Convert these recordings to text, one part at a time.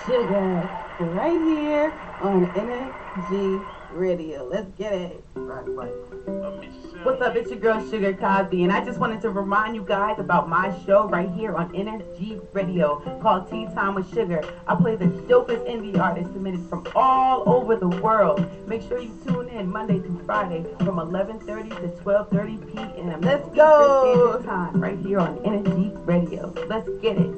Sugar right here on Energy Radio. Let's get it. Right. What's up? It's your girl Sugar Cosby, and I just wanted to remind you guys about my show right here on Energy Radio called Tea Time with Sugar. I play the dopest indie artists submitted from all over the world. Make sure you tune in Monday through Friday from 11:30 to 12:30 p.m. Let's go! Standard Time right here on Energy Radio. Let's get it.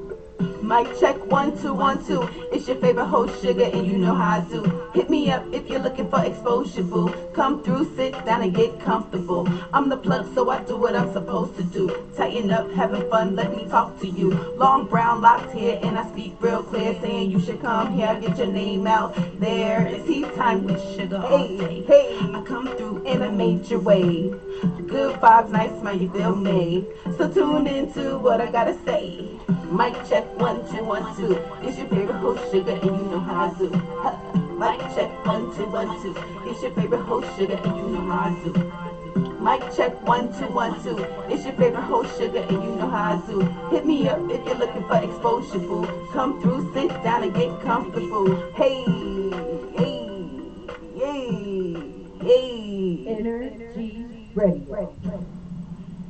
Mic check 1 2 1 2. It's your favorite host, Sugar, and you know how I do. Hit me up if you're looking for exposure, boo. Come through, sit down, and get comfortable. I'm the plug, so I do what I'm supposed to do. Tighten up, having fun, let me talk to you. Long brown locks here, and I speak real clear, saying you should come here, get your name out there. It's tea time with Sugar all day. Hey, I come through in a major way. Good vibes, nice smile, you feel me? So tune into what I gotta say. Mic check 1 2 1 2. It's your favorite host, Sugar, and you know how I do. Mic check 1 2 1 2. It's your favorite host, Sugar, and you know how I do. Mic check 1 2 1 2. It's your favorite host, Sugar, and you know how I do. Hit me up if you're looking for exposure, boo. Come through, sit down, and get comfortable. Hey, hey. Energy Radio.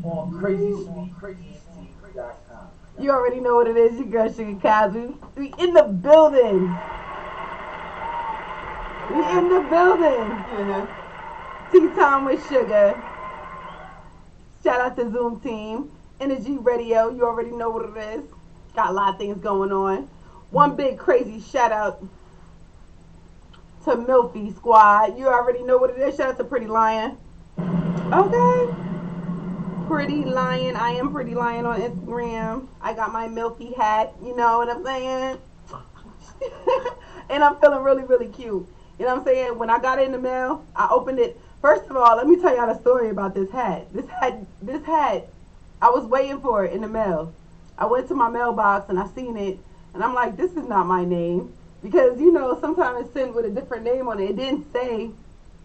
On crazysweetcrazysteam.com. You already know what it is, your girl Sugar Cosby. We in the building. We in the building. Tea Time with Sugar. Shout out to Zoom team. Energy Radio, you already know what it is. Got a lot of things going on. One big crazy shout out to Milfy Squad. You already know what it is. Shout out to Pretty Lion. Okay. Pretty Lion. I am Pretty Lion on Instagram. I got my Milky hat. You know what I'm saying? And I'm feeling really, really cute. You know what I'm saying? When I got it in the mail, I opened it. First of all, let me tell y'all the story about this hat. This hat, I was waiting for it in the mail. I went to my mailbox and I seen it. And I'm like, this is not my name. Because, you know, sometimes it's sent with a different name on it. It didn't say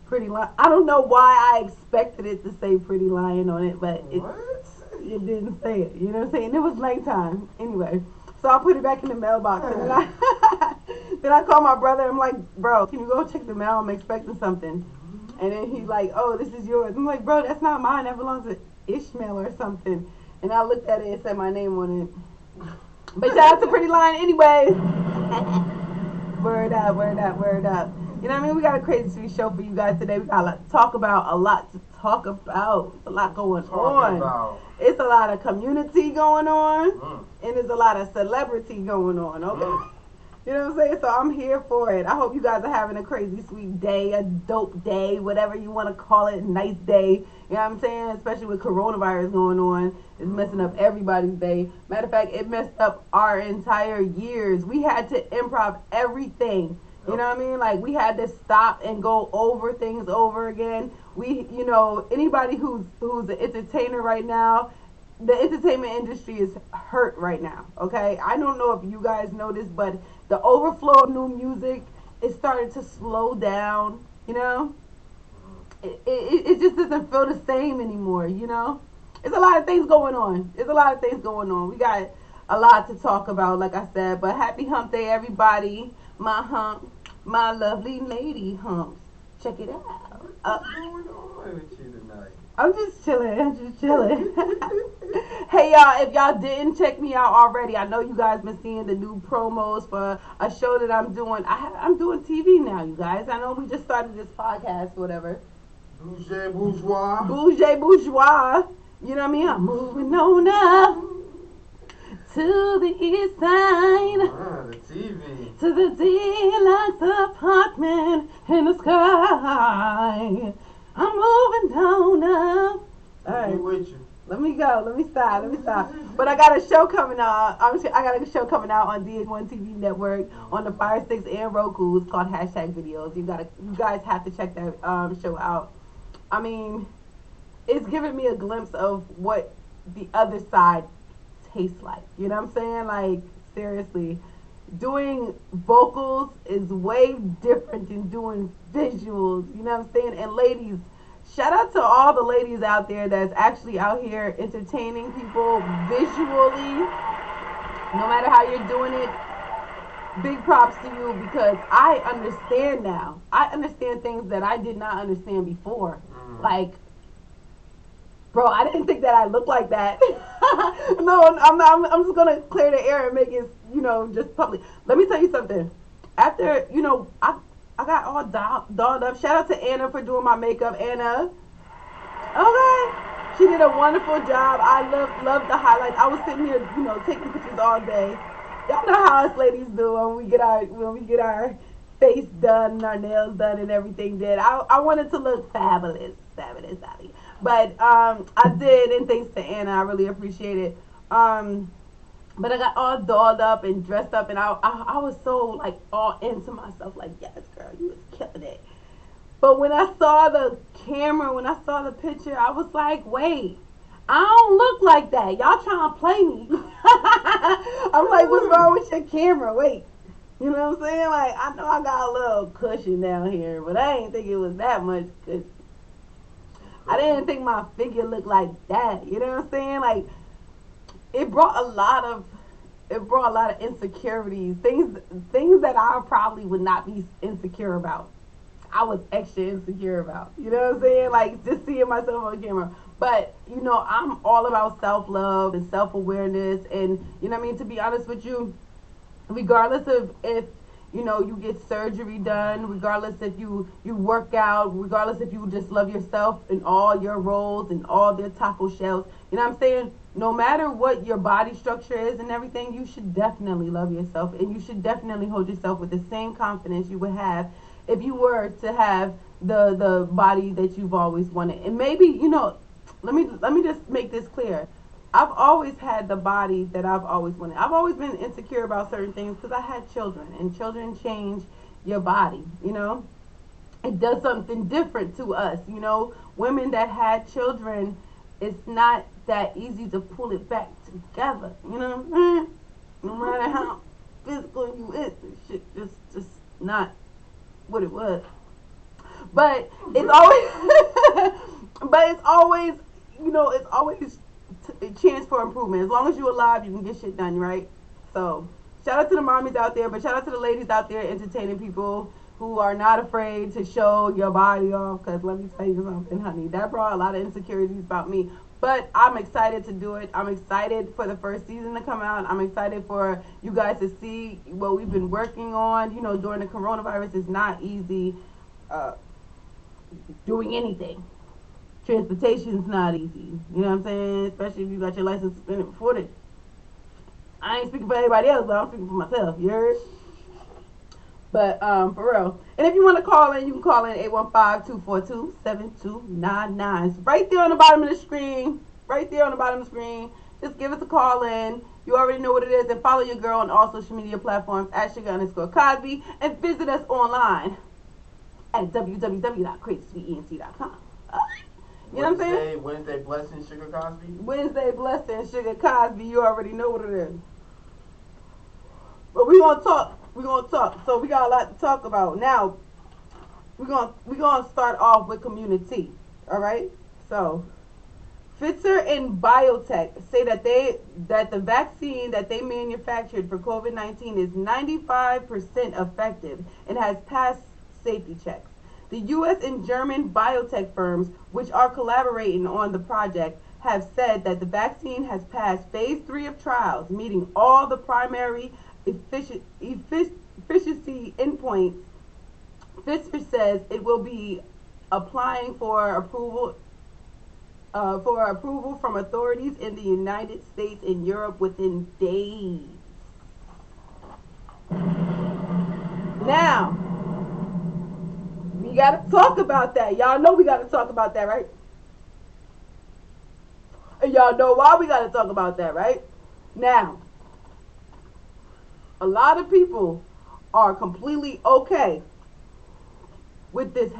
Pretty Lion. I don't know why I expected it to say Pretty Lion on it, but it didn't say it. You know what I'm saying? It was nighttime. Anyway, so I put it back in the mailbox. And then I called my brother. I'm like, bro, can you go check the mail? I'm expecting something. And then he's like, oh, this is yours. I'm like, bro, that's not mine. That belongs to Ishmael or something. And I looked at it and said my name on it. But shout out to Pretty Lion anyway. Word up, word up, word up. You know what I mean? We got a crazy sweet show for you guys today. We got a lot to talk about. It's a lot going on. It's a lot of community going on. And there's a lot of celebrity going on, okay? You know what I'm saying? So I'm here for it. I hope you guys are having a crazy sweet day, a dope day, whatever you want to call it, a nice day. You know what I'm saying? Especially with coronavirus going on. It's messing up everybody's day. Matter of fact, it messed up our entire years. We had to improv everything. You know what I mean? Like, we had to stop and go over things over again. You know, anybody who's an entertainer right now, the entertainment industry is hurt right now, okay? I don't know if you guys know this, but the overflow of new music is starting to slow down, you know? It just doesn't feel the same anymore, you know? There's a lot of things going on. We got a lot to talk about, like I said, but happy hump day, everybody. My lovely lady humps. Check it out. What's going on with you tonight? I'm just chilling. Hey y'all, if y'all didn't check me out already, I know you guys been seeing the new promos for a show that I'm doing. I'm doing TV now, you guys. I know we just started this podcast, whatever. Bouger Bourgeois. You know what I mean? I'm moving on up to the east side. The TV. To the deluxe apartment in the sky. I'm moving down up. All right. With you. Let me go. Let me stop. But I got a show coming out. I got a show coming out on DH1 TV Network on the Fire Sticks and Roku. It's called #Videos. You guys have to check that show out. I mean, it's giving me a glimpse of what the other side tastes like. You know what I'm saying? Like, seriously. Doing vocals is way different than doing visuals. You know what I'm saying? And ladies, shout out to all the ladies out there that's actually out here entertaining people visually. No matter how you're doing it, big props to you because I understand now. I understand things that I did not understand before. Like, bro, I didn't think that I looked like that. No, I'm not. I'm just gonna clear the air and make it, just public. Let me tell you something. After, I got all dolled up. Shout out to Anna for doing my makeup. Anna, okay, she did a wonderful job. I love the highlights. I was sitting here, taking pictures all day. Y'all know how us ladies do when we get our face done, and our nails done, and everything did. I wanted to look fabulous, Sally. But I did, and thanks to Anna, I really appreciate it. But I got all dolled up and dressed up, and I was so like all into myself, like, yes, girl, you was killing it. But when I saw the camera, when I saw the picture, I was like, wait, I don't look like that. Y'all trying to play me. I'm like, what's wrong with your camera? Wait. You know what I'm saying? Like, I know I got a little cushion down here, but I didn't think it was that much cushion. I didn't think my figure looked like that. You know what I'm saying? Like, it brought a lot of insecurities, things that I probably would not be insecure about. I was extra insecure about. You know what I'm saying? Like, just seeing myself on camera. But, I'm all about self love and self awareness. And, you know what I mean? To be honest with you, regardless of if you get surgery done, regardless if you work out, regardless if you just love yourself in all your roles and all their taco shells, you know what I'm saying? No matter what your body structure is and everything, you should definitely love yourself, and you should definitely hold yourself with the same confidence you would have if you were to have the body that you've always wanted. And maybe, let me just make this clear. I've always had the body that I've always wanted. I've always been insecure about certain things because I had children, and children change your body. It does something different to us. Women that had children, it's not that easy to pull it back together. You know what I'm saying? No matter how physical you is, shit just not what it was. But it's always, but it's always, it's always a chance for improvement. As long as you're alive, you can get shit done, right? So, shout out to the mommies out there, but shout out to the ladies out there entertaining people who are not afraid to show your body off. Because let me tell you something, honey, that brought a lot of insecurities about me. But I'm excited to do it. I'm excited for the first season to come out. I'm excited for you guys to see what we've been working on. During the coronavirus, it's not easy doing anything. Transportation's not easy. You know what I'm saying? Especially if you got your license suspended before this. I ain't speaking for anybody else, but I'm speaking for myself. You heard? But for real. And if you want to call in, you can call in 815-242-7299. It's right there on the bottom of the screen. Right there on the bottom of the screen. Just give us a call in. You already know what it is. And follow your girl on all social media platforms at Sugar_Cosby. And visit us online at www.crazysweetent.com. You know what I'm saying? Wednesday Blessing Sugar Cosby. Wednesday Blessing Sugar Cosby. You already know what it is. But we're gonna talk. So we got a lot to talk about. Now we're gonna start off with community. All right. So Pfizer and BioNTech say that the vaccine that they manufactured for COVID-19 is 95% effective and has passed safety checks. The U.S. and German biotech firms, which are collaborating on the project, have said that the vaccine has passed phase 3 of trials, meeting all the primary efficiency endpoints. Pfizer says it will be applying for approval from authorities in the United States and Europe within days. Now, we got to talk about that. Y'all know we got to talk about that, right? And y'all know why we got to talk about that, right? Now, a lot of people are completely okay with this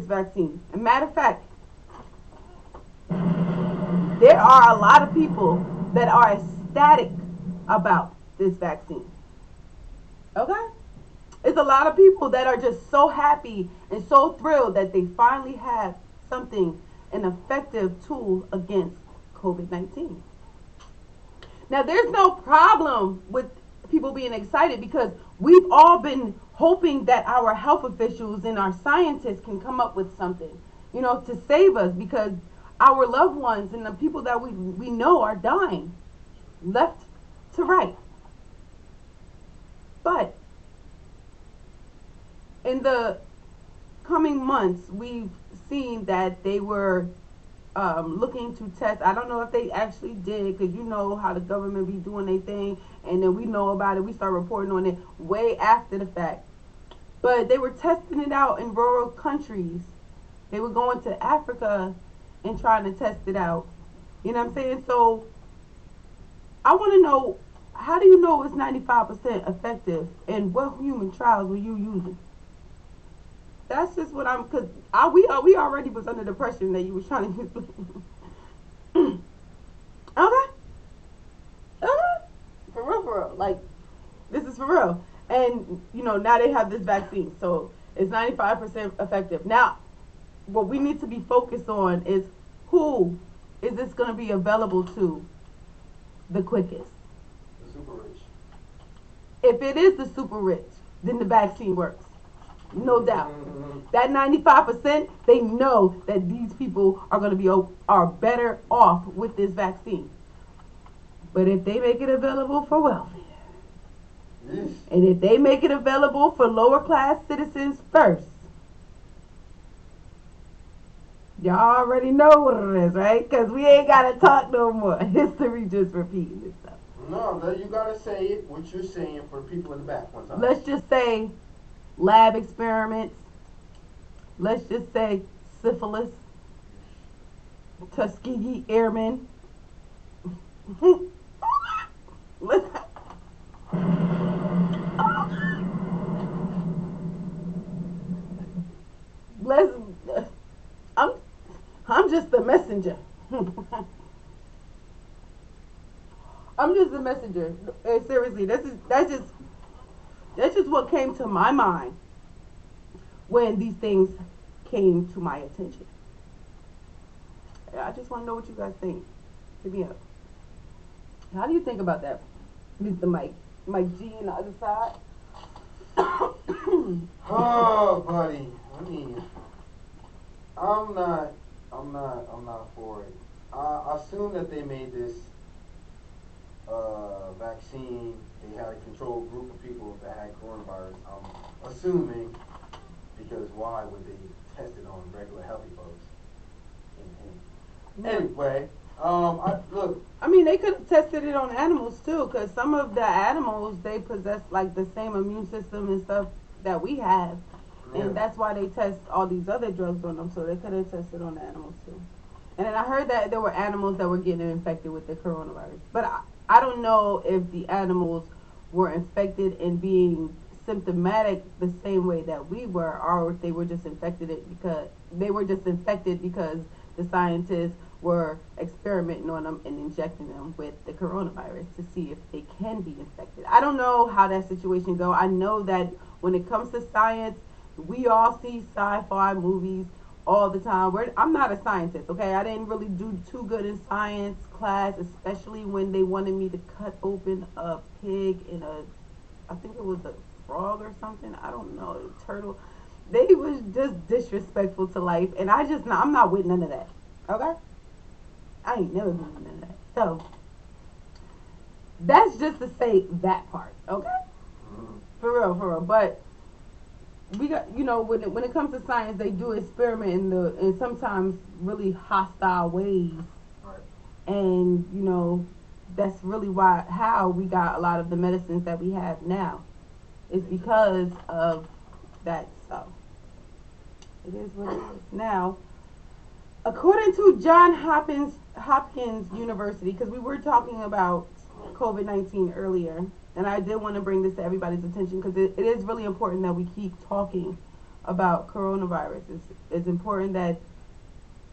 vaccine. As a matter of fact, there are a lot of people that are ecstatic about this vaccine. Okay? It's a lot of people that are just so happy and so thrilled that they finally have something, an effective tool against COVID-19. Now, there's no problem with people being excited because we've all been hoping that our health officials and our scientists can come up with something, to save us because our loved ones and the people that we know are dying left to right. But in the coming months, we've seen that they were looking to test. I don't know if they actually did, because you know how the government be doing their thing, and then we know about it. We start reporting on it way after the fact. But they were testing it out in rural countries. They were going to Africa and trying to test it out. You know what I'm saying? So I want to know, how do you know it's 95% effective, and what human trials were you using? That's just what I'm, because we already was under the pressure that you was trying to use. Okay. Okay. For real, for real. Like, this is for real. And, now they have this vaccine. So it's 95% effective. Now, what we need to be focused on is who is this going to be available to the quickest. The super rich. If it is the super rich, then the vaccine works. No doubt. That 95%, they know that these people are going to be are better off with this vaccine. But if they make it available for welfare, Yes. and if they make it available for lower class citizens first, y'all already know what it is, right? Because we ain't got to talk no more. History just repeating itself. No, you gotta say it, what you're saying for people in the back one time. Let's just say lab experiments. Let's just say syphilis, Tuskegee Airmen. Let's. I'm. I'm just the messenger. I'm just a messenger. Hey, seriously, that's just what came to my mind when these things came to my attention. I just want to know what you guys think. Hit me up. How do you think about that, Mr. Mike G on the other side? Oh, buddy. I mean, I'm not for it. I assume that they made this vaccine. They had a controlled group of people that had coronavirus. I'm assuming, because why would they test it on regular healthy folks? Anyway, look. I mean, they could have tested it on animals too, because some of the animals, they possess like the same immune system and stuff that we have, Yeah. and that's why they test all these other drugs on them. So they could have tested on the animals too. And then I heard that there were animals that were getting infected with the coronavirus, but I don't know if the animals were infected and being symptomatic the same way that we were, or if they were just infected because the scientists were experimenting on them and injecting them with the coronavirus to see if they can be infected. I don't know how that situation go. I know that when it comes to science, we all see sci-fi movies all the time. I'm not a scientist, okay? I didn't really do too good in science class, especially when they wanted me to cut open a pig in I think it was a frog or something. I don't know, a turtle. They was just disrespectful to life, and I'm not with none of that, okay? I ain't never been with none of that. So that's just to say that part, okay? For real. But we got, when it comes to science, they do experiment in sometimes really hostile ways, Right. and that's really how we got a lot of the medicines that we have now. It's because of that. So it is what it is. Now, according to John Hopkins University, because we were talking about COVID-19 earlier, and I did want to bring this to everybody's attention because it is really important that we keep talking about coronavirus. It's important that,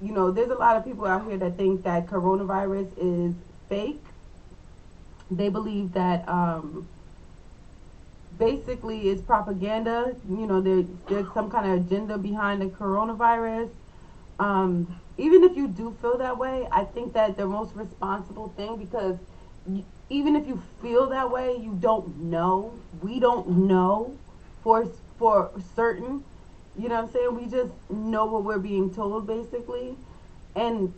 there's a lot of people out here that think that coronavirus is fake. They believe that basically it's propaganda. There's some kind of agenda behind the coronavirus. Even if you do feel that way, I think that the most responsible thing, because even if you feel that way, you don't know. We don't know for for certain. You know what I'm saying? We just know what we're being told basically. And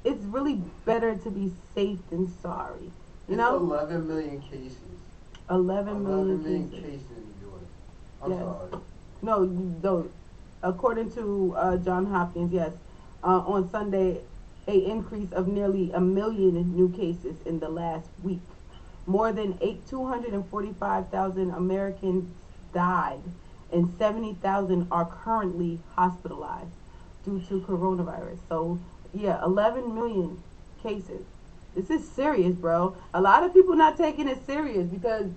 it's really better to be safe than sorry. You It's know? 11 million cases. 11 million 11 million cases. cases in the U.S. I'm Yes. sorry. No, you don't. According to John Hopkins, yes, on Sunday, a increase of nearly a million new cases in the last week. More than 245,000 Americans died, and 70,000 are currently hospitalized due to coronavirus. So, yeah, 11 million cases. This is serious, bro. A lot of people not taking it serious because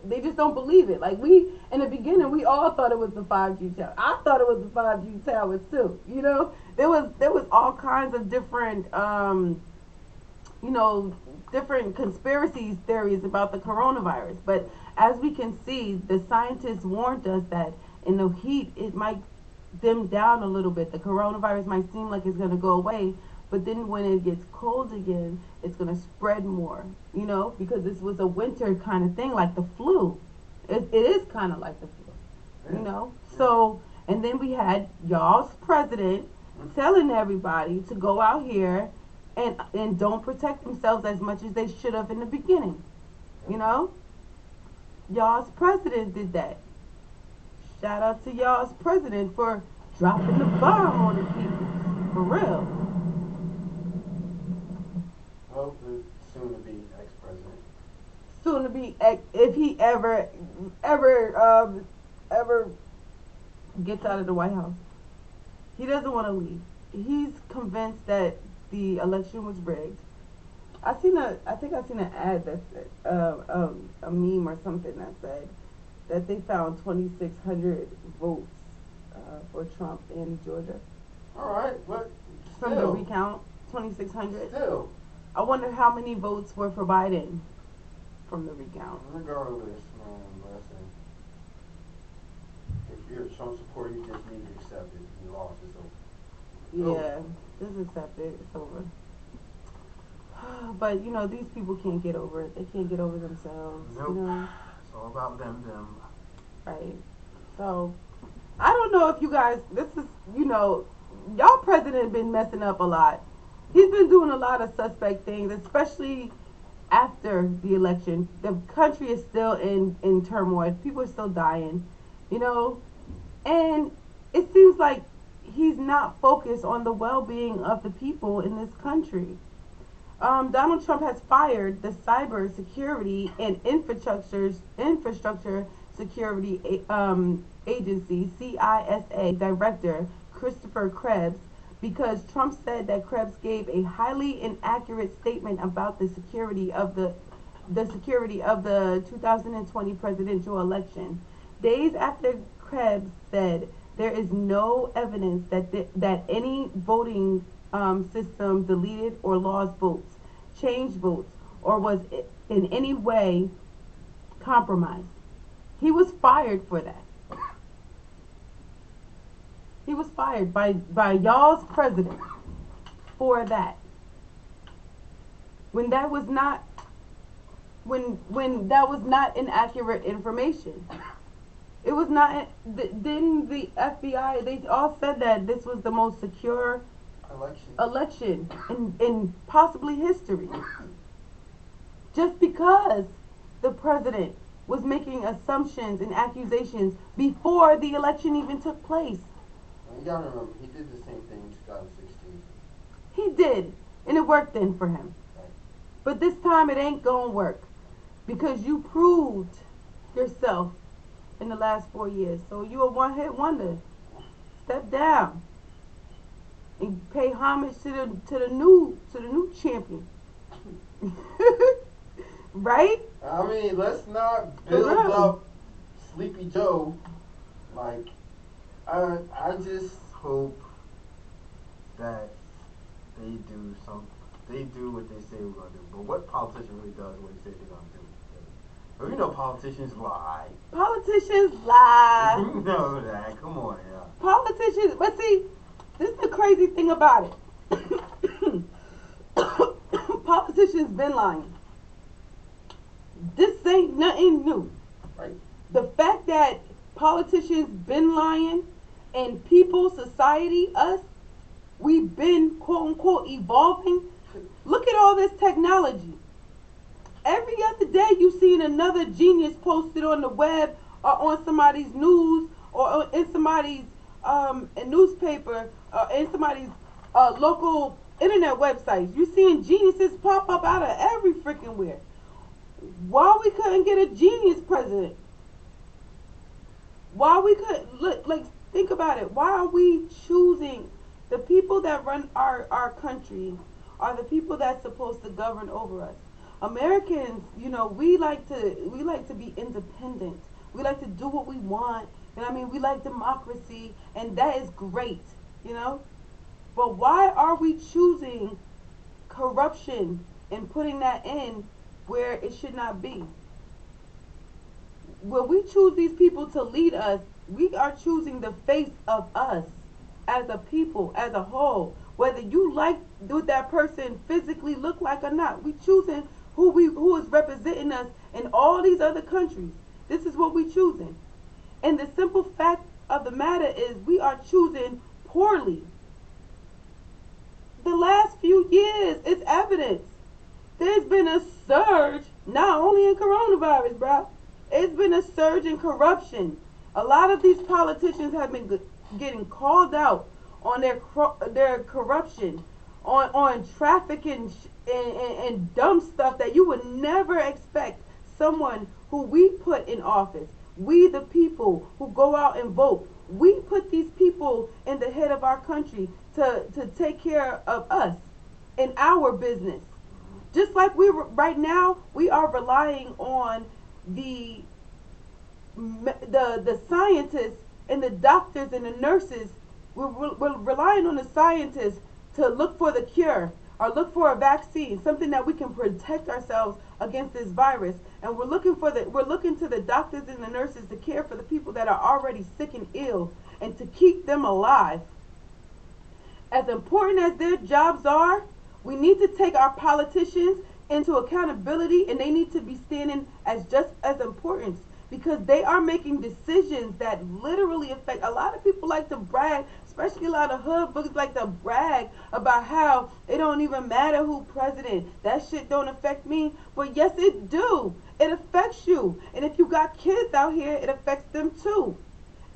they just don't believe it. Like we in the beginning, we all thought it was the 5G tower. I thought it was the 5G towers too. There was all kinds of different different conspiracy theories about the coronavirus. But as we can see, the scientists warned us that in the heat, it might dim down a little bit. The coronavirus might seem like it's going to go away, but then when it gets cold again, it's going to spread more, because this was a winter kind of thing, like the flu. It is kind of like the flu, So, and then we had y'all's president telling everybody to go out here and don't protect themselves as much as they should have in the beginning. You know, y'all's president did that. Shout out to y'all's president for dropping the bomb on the people. For real. Well, the soon-to-be ex-president. Soon to be, if he ever gets out of the White House, he doesn't want to leave. He's convinced that the election was rigged. I think I seen an ad that said, a meme or something that said that they found 2,600 votes for Trump in Georgia. All right, but From the recount, 2,600. Still. I wonder how many votes were for Biden from the recount. Regardless, man, listen. If you're a Trump supporter, you just need to accept it. You lost, it's over. Yeah, just accept it. It's over. But these people can't get over it. They can't get over themselves. Nope. It's all about them. Right. So I don't know if you guys. This is y'all president been messing up a lot. He's been doing a lot of suspect things, especially after the election. The country is still in turmoil. People are still dying. And it seems like he's not focused on the well-being of the people in this country. Donald Trump has fired the Cyber Security and Infrastructure Security Agency (CISA) director Christopher Krebs because Trump said that Krebs gave a highly inaccurate statement about the security of the 2020 presidential election. Days after Krebs said there is no evidence that any voting system deleted or lost votes, changed votes, or was in any way compromised. He was fired for that. He was fired by y'all's president for that. When that was not inaccurate information. It was not. Didn't the FBI? They all said that this was the most secure election in possibly history. Just because the president was making assumptions and accusations before the election even took place. You gotta remember, he did the same thing in 2016. He did, and it worked then for him. Right. But this time it ain't gonna work because you proved yourself in the last 4 years. So you a one-hit wonder. Step down and pay homage to the new champion. Right? I mean, let's not build up Sleepy Joe. Like, I just hope that they do what they say we're gonna do. But what politician really does what they say they're gonna do? But we know politicians lie. Politicians lie. You know that. Come on, yeah. Politicians, but see, this is the crazy thing about it. Politicians been lying. This ain't nothing new. Right. The fact that politicians been lying and people, society, us, we've been quote unquote evolving. Look at all this technology. Every other day you seen another genius posted on the web or on somebody's news or in somebody's a newspaper or in somebody's local internet websites. You seeing geniuses pop up out of every freaking where. Why we couldn't get a genius president? Why we could look like think about it. Why are we choosing the people that run our country are the people that's supposed to govern over us? Americans, you know, we like to be independent. We like to do what we want. You know what I mean? We like democracy and that is great, you know? But why are we choosing corruption and putting that in where it should not be? When we choose these people to lead us, we are choosing the face of us as a people, as a whole. Whether you like what that person physically look like or not, we choosing who is representing us in all these other countries. This is what we choosing. And the simple fact of the matter is we are choosing poorly. The last few years, it's evidence. There's been a surge, not only in coronavirus, bro. It's been a surge in corruption. A lot of these politicians have been getting called out on their corruption, on trafficking and dumb stuff that you would never expect someone who we put in office. We the people who go out and vote. We put these people in the head of our country to take care of us and our business. Just like right now, we are relying on the the scientists and the doctors and the nurses. We're relying on the scientists to look for the cure or look for a vaccine, something that we can protect ourselves against this virus. And we're looking to the doctors and the nurses to care for the people that are already sick and ill and to keep them alive. As important as their jobs are, we need to take our politicians into accountability and they need to be standing as just as important because they are making decisions that literally affect. A lot of people like to brag, especially a lot of hood books like to brag about how it don't even matter who president. That shit don't affect me. But yes, it do. It affects you. And if you got kids out here, it affects them too.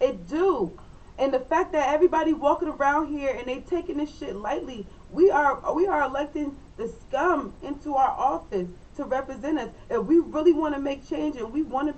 It do. And the fact that everybody walking around here and they taking this shit lightly, we are electing the scum into our office to represent us. If we really want to make change and we want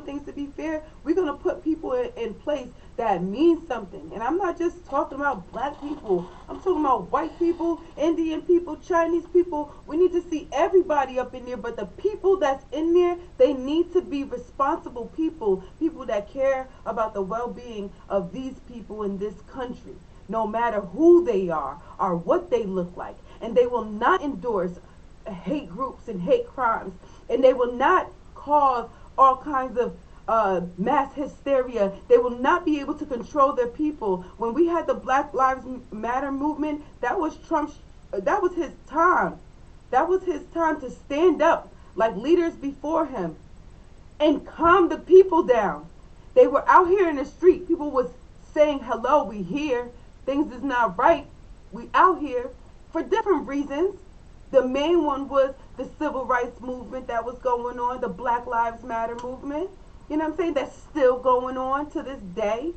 things to be fair, we're gonna put people in place that mean something. And I'm not just talking about black people. I'm talking about white people, Indian people, Chinese people. We need to see everybody up in there, but the people that's in there, they need to be responsible people, people that care about the well-being of these people in this country, no matter who they are or what they look like. And they will not endorse hate groups and hate crimes. And they will not cause all kinds of mass hysteria. They will not be able to control their people. When we had the Black Lives Matter movement, that was that was his time. That was his time to stand up like leaders before him and calm the people down. They were out here in the street. People was saying, hello, we here. Things is not right. We out here for different reasons. The main one was the civil rights movement that was going on, the Black Lives Matter movement. You know what I'm saying? That's still going on to this day.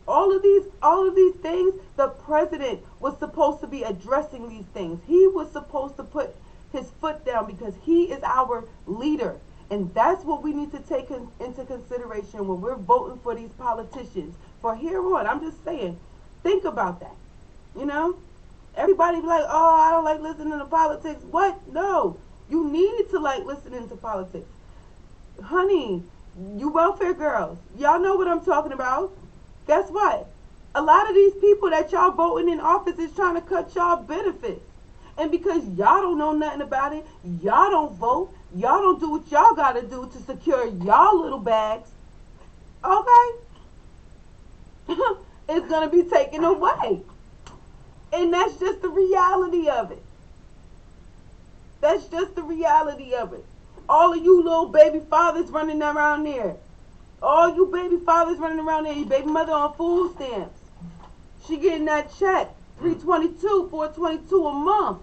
All of these things, the president was supposed to be addressing these things. He was supposed to put his foot down because he is our leader. And that's what we need to take into consideration when we're voting for these politicians. For here on, I'm just saying, think about that. You know? Everybody be like, oh, I don't like listening to politics. What? No. You need to like listening to politics. Honey, you welfare girls, y'all know what I'm talking about. Guess what? A lot of these people that y'all voting in office is trying to cut y'all benefits. And because y'all don't know nothing about it, y'all don't vote, y'all don't do what y'all got to do to secure y'all little bags, okay? It's going to be taken away. And that's just the reality of it. That's just the reality of it. All of you little baby fathers running around there. All you baby fathers running around there. Your baby mother on food stamps. She getting that check. 322, 422 a month.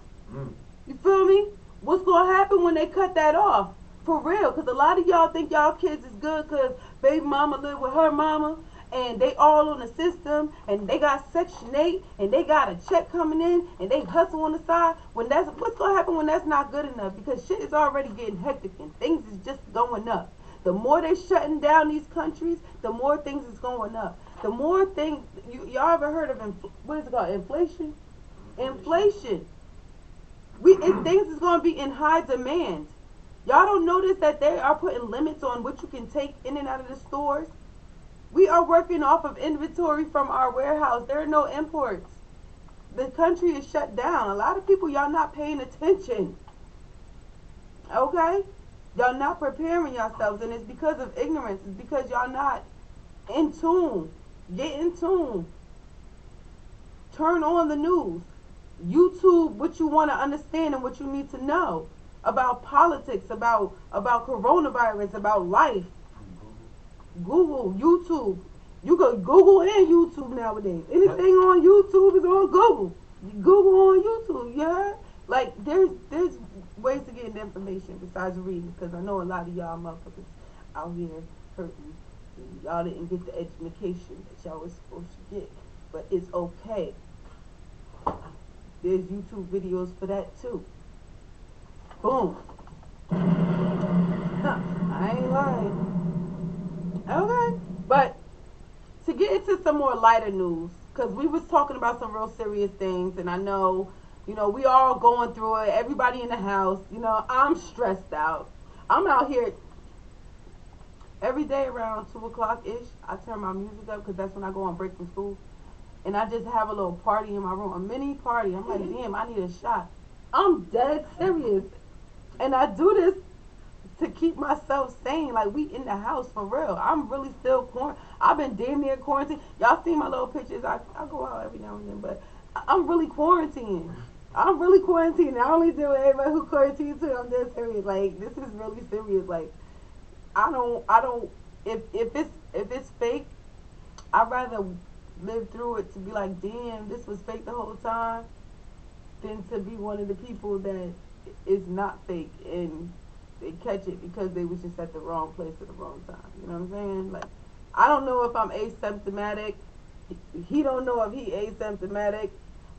You feel me? What's going to happen when they cut that off? For real. Because a lot of y'all think y'all kids is good because baby mama live with her mama. And they all on the system, and they got Section 8, and they got a check coming in, and they hustle on the side. What's gonna happen when that's not good enough? Because shit is already getting hectic, and things is just going up. The more they shutting down these countries, the more things is going up. The more things y'all ever heard of what is it called? Inflation. Inflation. Things is gonna be in high demand. Y'all don't notice that they are putting limits on what you can take in and out of the stores. We are working off of inventory from our warehouse. There are no imports. The country is shut down. A lot of people, y'all not paying attention. Okay? Y'all not preparing yourselves. And it's because of ignorance. It's because y'all not in tune. Get in tune. Turn on the news. YouTube what you want to understand and what you need to know about politics, about coronavirus, about life. Google, YouTube. You go Google and YouTube nowadays. Anything on YouTube is on Google. Google on YouTube, yeah. Like there's ways to get information besides reading, because I know a lot of y'all motherfuckers out here hurting. Y'all didn't get the education that y'all was supposed to get, but it's okay. There's YouTube videos for that too. Boom. I ain't lying. Okay, but to get into some more lighter news, because we was talking about some real serious things, and I know, we all going through it. Everybody in the house, I'm stressed out. I'm out here every day around 2 o'clock ish. I turn my music up because that's when I go on break from school, and I just have a little party in my room, a mini party. I'm like, damn, I need a shot. I'm dead serious, and I do this to keep myself sane. Like, we in the house for real. I'm really still quarantined. I've been damn near quarantined. Y'all see my little pictures. I go out every now and then, but I'm really quarantined. I'm really quarantined. I only deal with everybody who quarantined too. I'm dead serious. Like, this is really serious. Like, I don't if it's fake, I'd rather live through it to be like, damn, this was fake the whole time, than to be one of the people that is not fake and they catch it because they was just at the wrong place at the wrong time. You know what I'm saying? Like, I don't know if I'm asymptomatic. He don't know if he asymptomatic.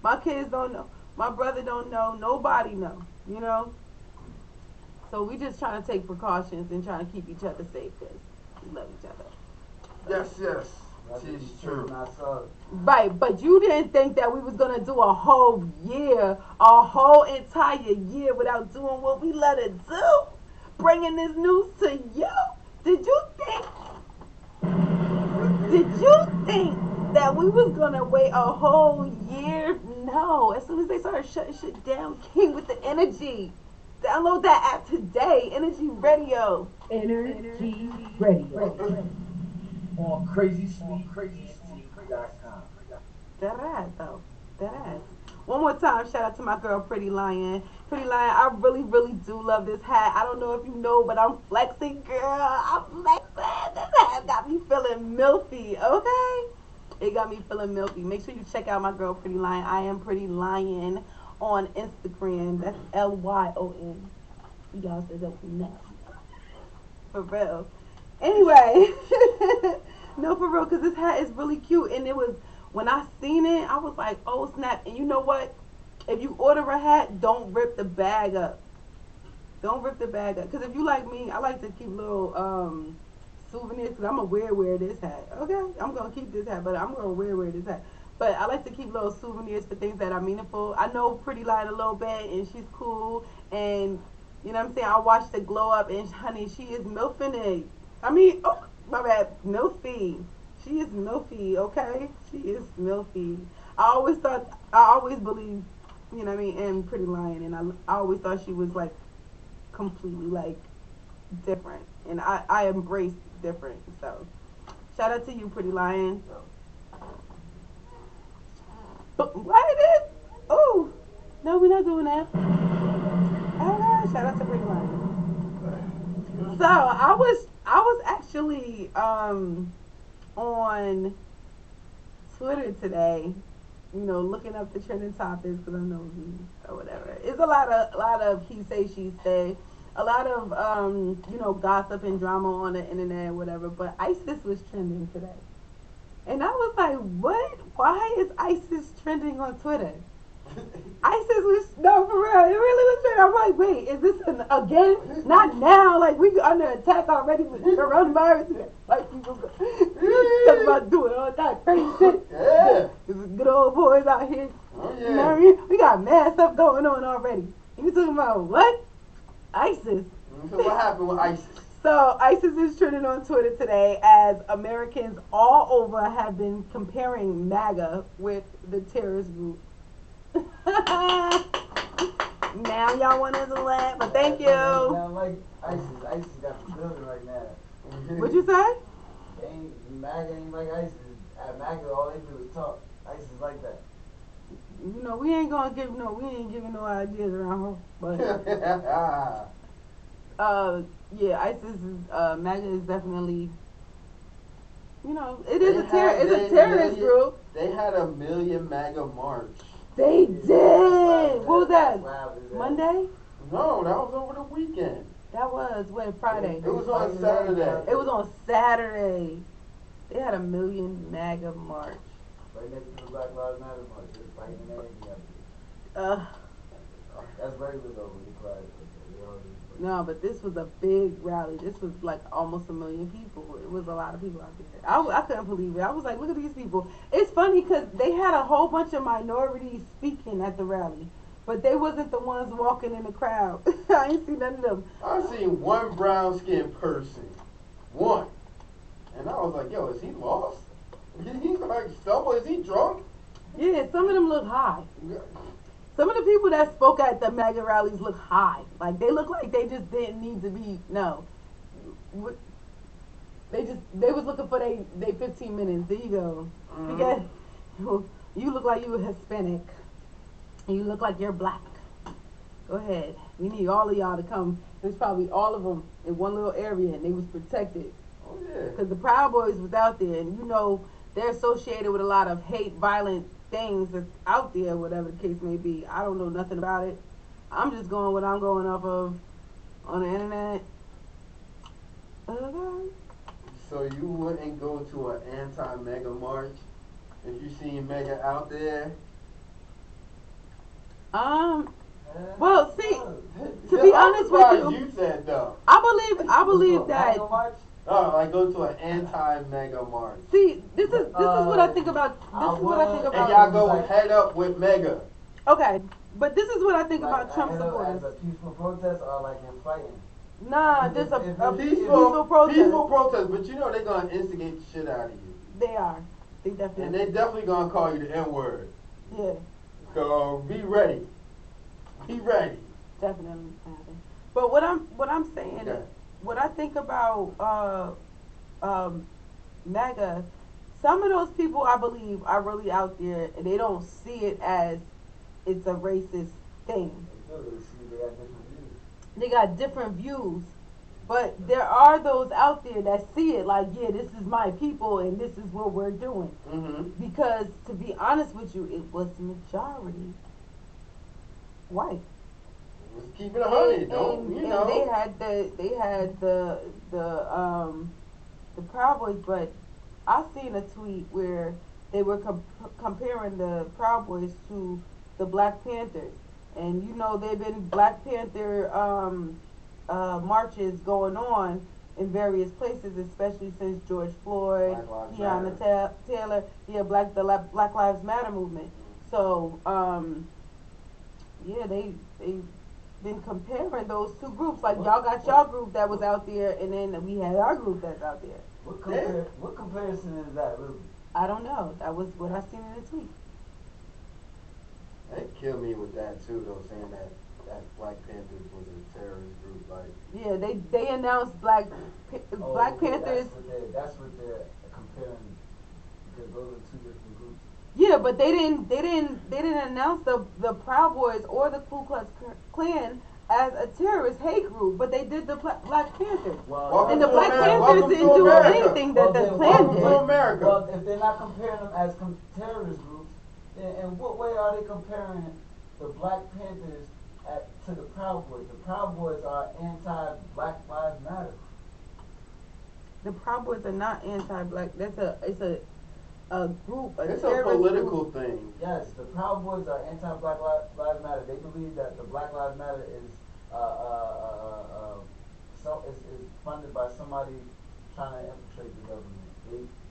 My kids don't know. My brother don't know. Nobody know. So we just trying to take precautions and trying to keep each other safe because we love each other. Yes. It's true. Right, but you didn't think that we was gonna do a whole year, a whole entire year without doing what we let it do? Bringing this news to you? Did you think that we was gonna wait a whole year? No. As soon as they started shutting shit down, came with the energy. Download that app today, Energy Radio. Energy Radio. On crazysleep.com. That ass though. That ass. One more time, shout out to my girl Pretty Lion. Pretty Lion, I really, really do love this hat. I don't know if you know, but I'm flexing, girl. I'm flexing. This hat got me feeling milky, okay? It got me feeling milky. Make sure you check out my girl Pretty Lion. I am Pretty Lion on Instagram. That's LYON. You guys said that now. For real. Anyway. No, for real, because this hat is really cute. And it was, when I seen it, I was like, oh, snap. And you know what? If you order a hat, don't rip the bag up. Don't rip the bag up. Because if you like me, I like to keep little souvenirs. Because I'm going to wear this hat. Okay? I'm going to keep this hat, but I'm going to wear this hat. But I like to keep little souvenirs for things that are meaningful. I know Pretty Light a little bit, and she's cool. And, you know what I'm saying? I watched her glow up, and honey, she is milfing it. I mean, oh, my bad, milfy. She is milfy, okay? She is milfy. I always believed, you know what I mean, in Pretty Lion, and I always thought she was, like, completely, like, different. And I embraced different, so. Shout out to you, Pretty Lion. But what it is? Oh, no, we're not doing that. Okay, shout out to Pretty Lion. So I was actually on Twitter today, looking up the trending topics because I'm nosy or whatever. It's a lot of he say she say, a lot of gossip and drama on the internet, whatever. But ISIS was trending today, and I was like, what? Why is ISIS trending on Twitter? ISIS was no for real. It really was true. I'm like, wait, is this again? Not now. Like we under attack already with coronavirus. Like people talk about doing all that crazy shit. Yeah. Good old boys out here. Oh You know what I yeah. mean? We got mad stuff going on already. You talking about what? ISIS. So what happened with ISIS? So ISIS is trending on Twitter today as Americans all over have been comparing MAGA with the terrorist group. Now y'all want us to laugh, but thank you. Now, like ISIS got the building right now. What'd you say? MAGA ain't like ISIS. At MAGA, all they do is talk. ISIS like that. We ain't we ain't giving no ideas around here. But yeah, ISIS is MAGA is definitely, it is it's a terrorist group. They had a million MAGA march. They did. What was that? Monday? No, that was over the weekend. That was Friday. It was on Saturday. It was on Saturday. They had a million MAGA march. Right next to the Black Lives Matter march. They're fighting and everything. That's regular though when you cry. No, but this was a big rally. This was like almost a million people. It was a lot of people out there. I couldn't believe it. I was like, look at these people. It's funny because they had a whole bunch of minorities speaking at the rally, but they wasn't the ones walking in the crowd. I ain't seen none of them. I seen one brown skinned person. One. And I was like, yo, is he lost? Did he like stumble? Is he drunk? Yeah, some of them look high. Some of the people that spoke at the MAGA rallies look high. Like they look like they just didn't need to be. No, they was looking for they 15 minutes. There you go. Mm-hmm. Because you look like you Hispanic, and you look like you're black. Go ahead. We need all of y'all to come. There's probably all of them in one little area, and they was protected. Oh yeah. Because the Proud Boys was out there, and they're associated with a lot of hate, violent things that's out there, whatever the case may be. I don't know nothing about it. I'm just going what I'm going off of on the internet. Okay. So you wouldn't go to an anti-MAGA march if you seen MAGA out there? Well, see, to be honest with you said no. I believe that. I go to an anti-MAGA march. See, this is what I think about. This is what I think about. And y'all go head up with MAGA. Okay, but this is what I think about Trump supporters. As a peaceful protest or like in fighting? Nah, just a peaceful protest. Peaceful protest, but they're gonna instigate the shit out of you. They are. They definitely. And they definitely gonna call you the N-word. Yeah. So be ready. Be ready. Definitely happen. But what I'm saying is, what I think about MAGA, some of those people I believe are really out there and they don't see it as it's a racist thing. They got different views. But there are those out there that see it like, yeah, this is my people and this is what we're doing. Mm-hmm. Because to be honest with you, it was majority white. Let's keep it 100, And they had the Proud Boys, but I seen a tweet where they were comparing the Proud Boys to the Black Panthers, and they've been Black Panther marches going on in various places, especially since George Floyd, Breonna Taylor, the Black Lives Matter movement. So yeah, they been comparing those two groups. Like y'all got y'all group that was out there, and then we had our group that's out there. What comparison is that, really? I don't know. That was what I seen in the tweet. They killed me with that too, though, saying that Black Panthers was a terrorist group. Like, yeah, they announced Black Panthers. That's what they're comparing, because those are two different groups. Yeah, but they didn't announce the Proud Boys or the Ku Klux Klan as a terrorist hate group, but they did the Black Panthers. Well, And the Black Panthers Welcome to didn't do America. anything that the then Klan Welcome to did. America. Well, if they're not comparing them as terrorist groups, then in what way are they comparing the Black Panthers to the Proud Boys? The Proud Boys are anti-Black Lives Matter. The Proud Boys are not anti-black. It's a group, It's a terrorist political group. thing. Yes, the Proud Boys are anti-Black Lives Matter. They believe that the Black Lives Matter is is funded by somebody trying to infiltrate the government.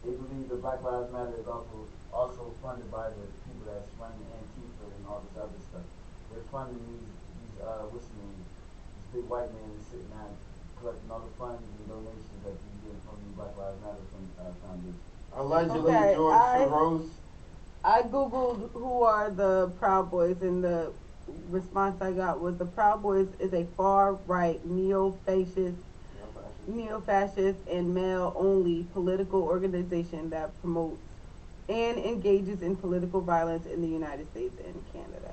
They believe the Black Lives Matter is also funded by the people that's running Antifa and all this other stuff. They're funding these what's the name? This big white man is sitting out collecting all the funds and donations that you get from the Black Lives Matter Foundation. Allegedly, Okay, George Soros. I googled who are the Proud Boys, and the response I got was the Proud Boys is a far right neo-fascist and male-only political organization that promotes and engages in political violence in the United States and Canada.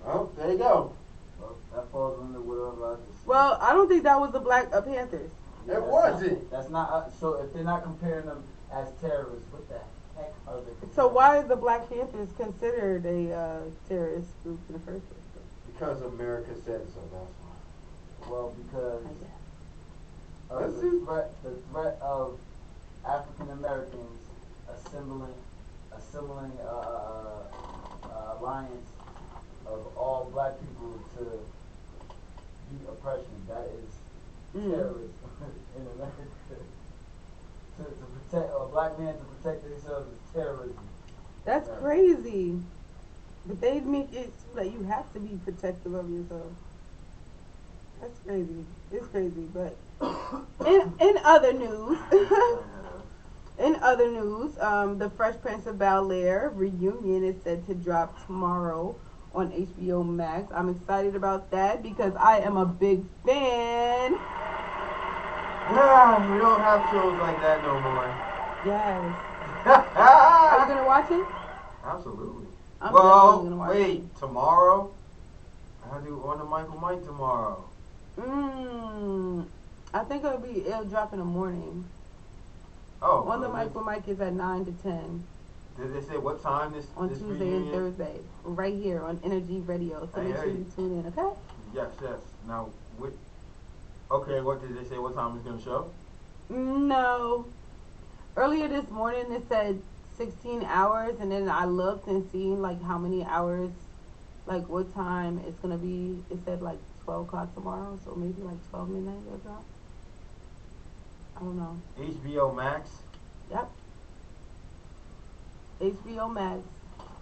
Oh, there you go. Well, that falls under whatever I just said. Well, I don't think that was the Black Panthers. It wasn't. That's not. So if they're not comparing them as terrorists, what the heck are they comparing? So why is the Black Panthers considered a terrorist group in the first place? Because America said so, that's why. Well, because I guess. of the threat of African Americans assembling alliance of all black people to beat oppression. That is terrorism in America. To protect a black man to protect themselves is terrorism. That's crazy. But they make it so that you have to be protective of yourself. That's crazy. It's crazy. But in other news, the Fresh Prince of Bel-Air reunion is said to drop tomorrow on HBO Max. I'm excited about that because I am a big fan. We don't have shows like that no more. Yes. Are you gonna watch it? Absolutely. I'm definitely gonna watch wait, tomorrow? I do On the Michael Mike tomorrow. I think it'll drop in the morning. Oh. On the Michael Mike is at 9 to 10. Did they say what time this on this Tuesday reunion? and Thursday, right here on Energy Radio. So make sure you tune in, okay? Yes. Now, okay, what did they say? What time it's gonna show? No. Earlier this morning it said 16 hours, and then I looked and seen like how many hours, like what time it's gonna be. It said like 12 o'clock tomorrow, so maybe like 12 midnight it'll drop. I don't know. HBO Max. Yep. HBO Max.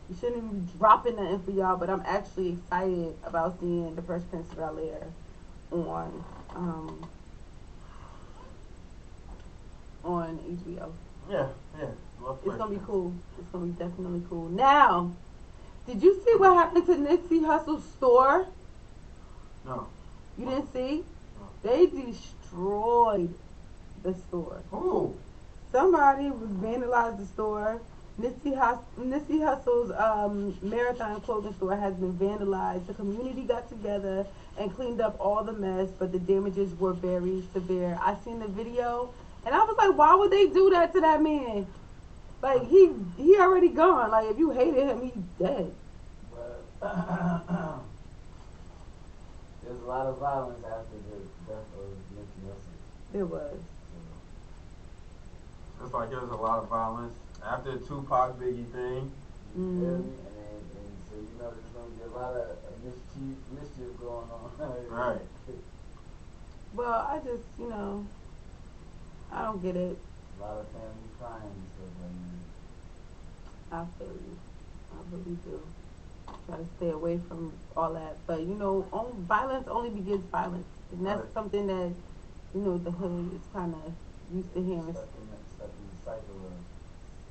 You shouldn't even be dropping nothing for y'all, but I'm actually excited about seeing The Fresh Prince of Bel-Air on HBO. Yeah. It's gonna be cool. It's gonna be definitely cool. Now, did you see what happened to Nipsey Hussle's store? No. You didn't see? No. They destroyed the store. Who? Somebody was vandalized the store. Nipsey Hussle's Marathon clothing store has been vandalized. The community got together and cleaned up all the mess, but the damages were very severe. I seen the video, and I was like, why would they do that to that man? Like, he already gone. Like, if you hated him, he's dead. But there's a lot of violence after the death of Nipsey Hussle. There was. It's like there's a lot of violence after the Tupac Biggie thing. You feel me? And so you know there's gonna be a lot of mischief going on. Right. Well, I just, I don't get it. A lot of families crying and stuff like that. I feel you. I really do. Try to stay away from all that. But, violence only begets violence. And that's something that, the hood is kind of used to hearing. Stuck in the cycle of.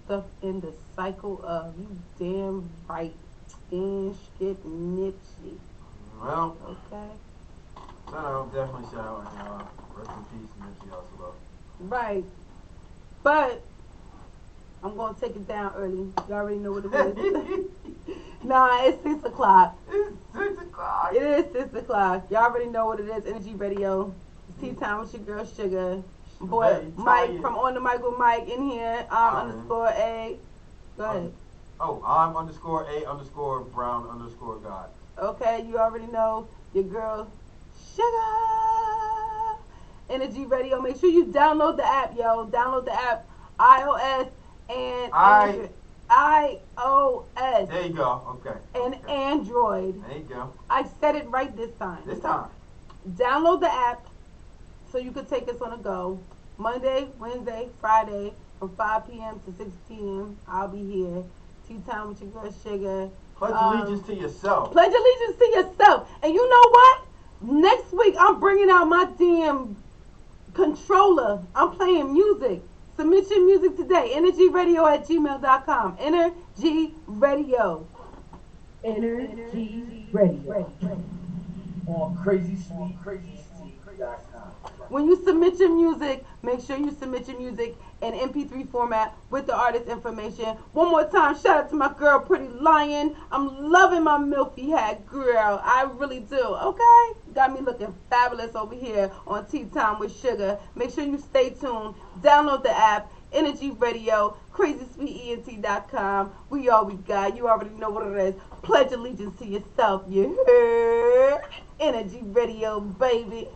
Stuck in the cycle of. You damn right. Dan Skip Nipsey. Well. Okay. No, definitely shout out and rest in peace Nipsey Hussle. Right. But I'm going to take it down early. You already know what it is. Nah, it's 6 o'clock. It's 6 o'clock. o'clock. It is 6 o'clock. Y'all already know what it is. Energy Radio. It's tea time with your girl Sugar. Boy, Very Mike tired. from On the Mic with Mike in here. Underscore A. Go ahead. I'm _A_Brown_God. Okay, you already know your girl Sugar. Energy Radio. Make sure you download the app, yo. Download the app. iOS and iOS. There you go. Okay. And okay. Android. There you go. I said it right this time. This time. Download the app so you can take us on a go. Monday, Wednesday, Friday from 5 p.m. to 6 p.m. I'll be here. Tea time with your girl Sugar. Pledge allegiance to yourself. Pledge allegiance to yourself. And you know what? Next week I'm bringing out my damn controller. I'm playing music. Submit your music today. Energyradio@gmail.com. Energy Radio. Energy Radio. On crazysweet.com. When you submit your music, make sure you submit your music in MP3 format with the artist information. One more time, shout out to my girl, Pretty Lion. I'm loving my milky hat, girl. I really do, okay? Got me looking fabulous over here on Tea Time with Sugar. Make sure you stay tuned. Download the app, Energy Radio, crazysweetent.com. We all we got. You already know what it is. Pledge allegiance to yourself, you heard? Energy Radio, baby.